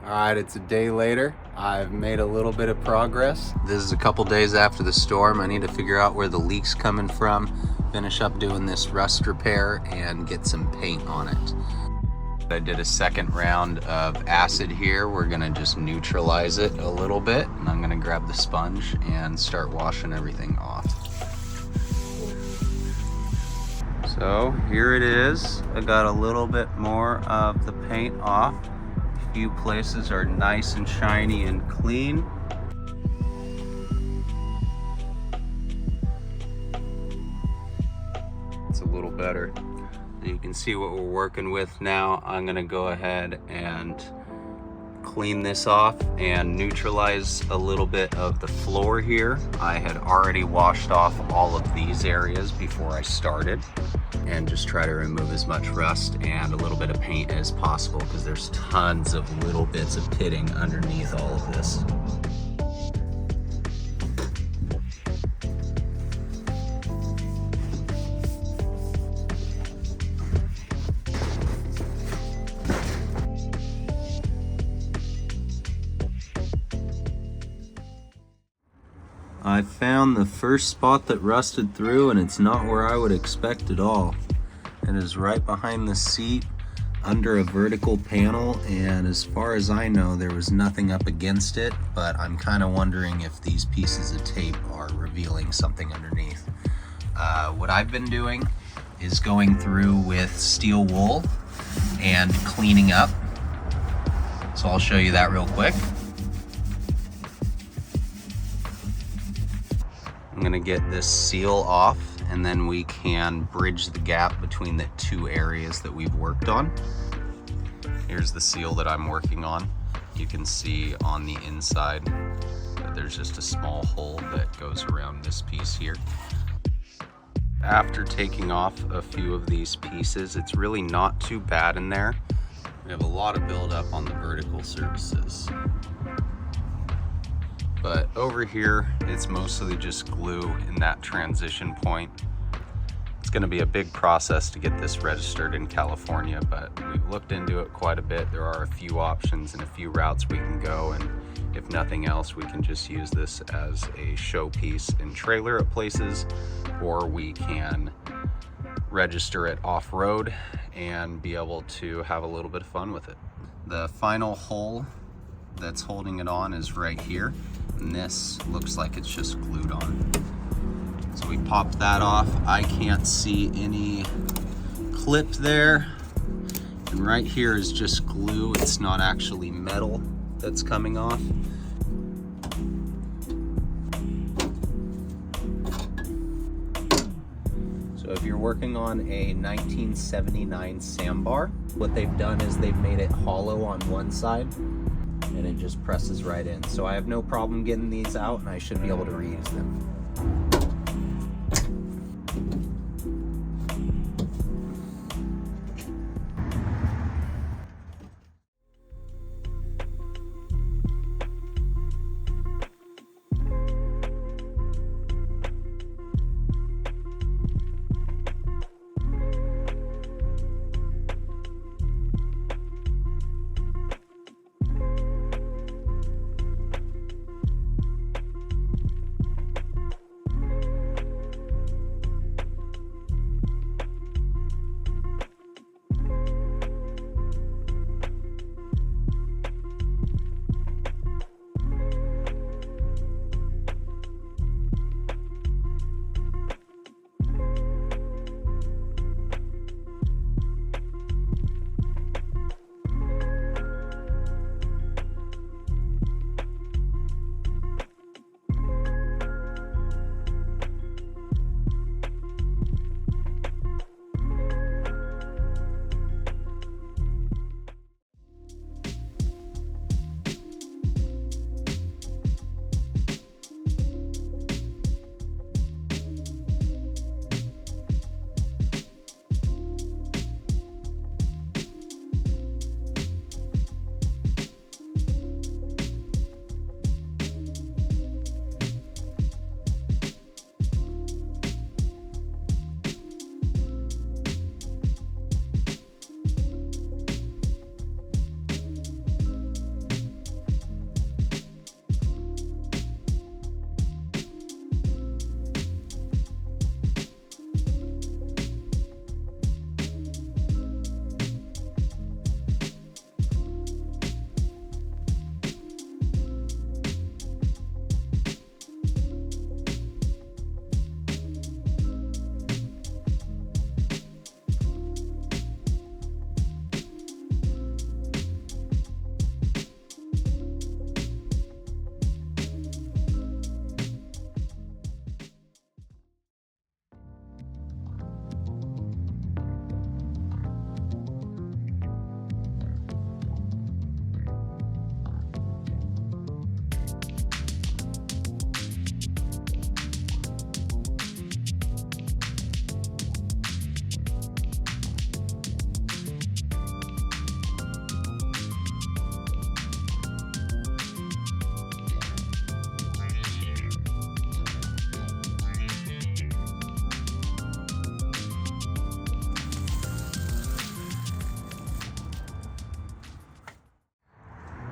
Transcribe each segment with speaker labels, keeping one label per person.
Speaker 1: Alright, it's a day later. I've made a little bit of progress. This is a couple days after the storm. I need to figure out where the leak's coming from, finish up doing this rust repair, and get some paint on it. I did a second round of acid here. We're gonna just neutralize it a little bit, and I'm gonna grab the sponge and start washing everything off. So here it is. I got a little bit more of the paint off. A few places are nice and shiny and clean. It's a little better. You can see what we're working with now. I'm gonna go ahead and clean this off and neutralize a little bit of the floor here. I had already washed off all of these areas before I started, and just try to remove as much rust and a little bit of paint as possible, because there's tons of little bits of pitting underneath all of this. I found the first spot that rusted through, and it's not where I would expect at all. It is right behind the seat under a vertical panel, and as far as I know, there was nothing up against it, but I'm kind of wondering if these pieces of tape are revealing something underneath. What I've been doing is going through with steel wool and cleaning up. So I'll show you that real quick. I'm gonna get this seal off, and then we can bridge the gap between the two areas that we've worked on. Here's the seal that I'm working on. You can see on the inside that there's just a small hole that goes around this piece here. After taking off a few of these pieces, it's really not too bad in there. We have a lot of buildup on the vertical surfaces. But over here, it's mostly just glue in that transition point. It's gonna be a big process to get this registered in California, but we've looked into it quite a bit. There are a few options and a few routes we can go, and if nothing else, we can just use this as a showpiece and trailer at places, or we can register it off-road and be able to have a little bit of fun with it. The final hole that's holding it on is right here, and this looks like it's just glued on. So we popped that off. I can't see any clip there, and right here is just glue. It's not actually metal that's coming off. So if you're working on a 1979 Sambar, what they've done is they've made it hollow on one side, and it just presses right in. So I have no problem getting these out, and I should be able to reuse them.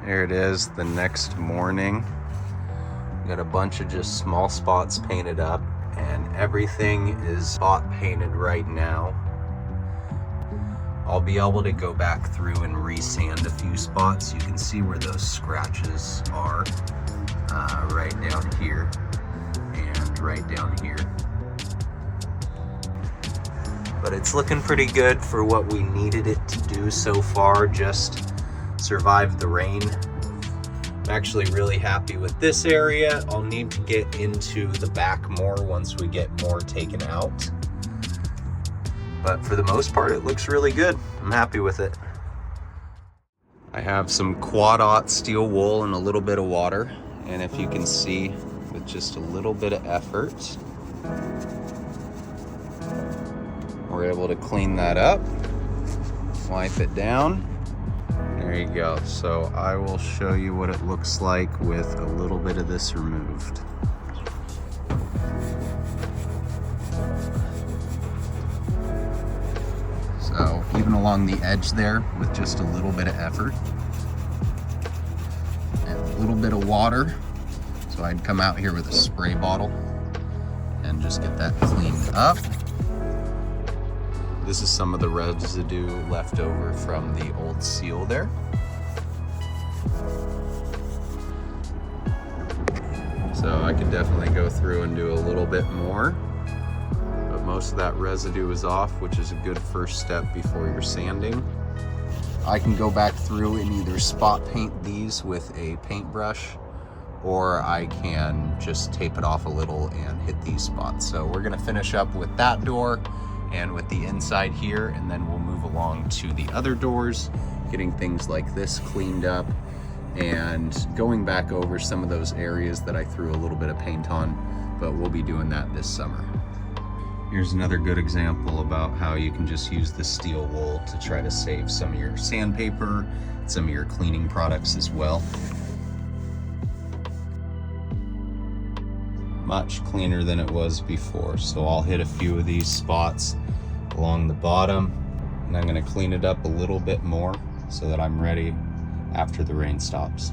Speaker 1: There it is the next morning. Got a bunch of just small spots painted up, and everything is spot painted right now. I'll be able to go back through and resand a few spots. You can see where those scratches are, right down here and right down here. But it's looking pretty good for what we needed it to do so far, just survive the rain. I'm actually really happy with this area. I'll need to get into the back more once we get more taken out. But for the most part, it looks really good. I'm happy with it. I have some quad-aught steel wool and a little bit of water. And if you can see, with just a little bit of effort, we're able to clean that up, wipe it down. There you go. So I will show you what it looks like with a little bit of this removed. So even along the edge there, with just a little bit of effort and a little bit of water. So I'd come out here with a spray bottle and just get that cleaned up. This is some of the residue left over from the old seal there. So I could definitely go through and do a little bit more, but most of that residue is off, which is a good first step before you're sanding. I can go back through and either spot paint these with a paintbrush, or I can just tape it off a little and hit these spots. So we're gonna finish up with that door and with the inside here, and then we'll move along to the other doors, getting things like this cleaned up and going back over some of those areas that I threw a little bit of paint on, but we'll be doing that this summer. Here's another good example about how you can just use the steel wool to try to save some of your sandpaper, some of your cleaning products as well. Much cleaner than it was before. So I'll hit a few of these spots along the bottom, and I'm going to clean it up a little bit more so that I'm ready after the rain stops.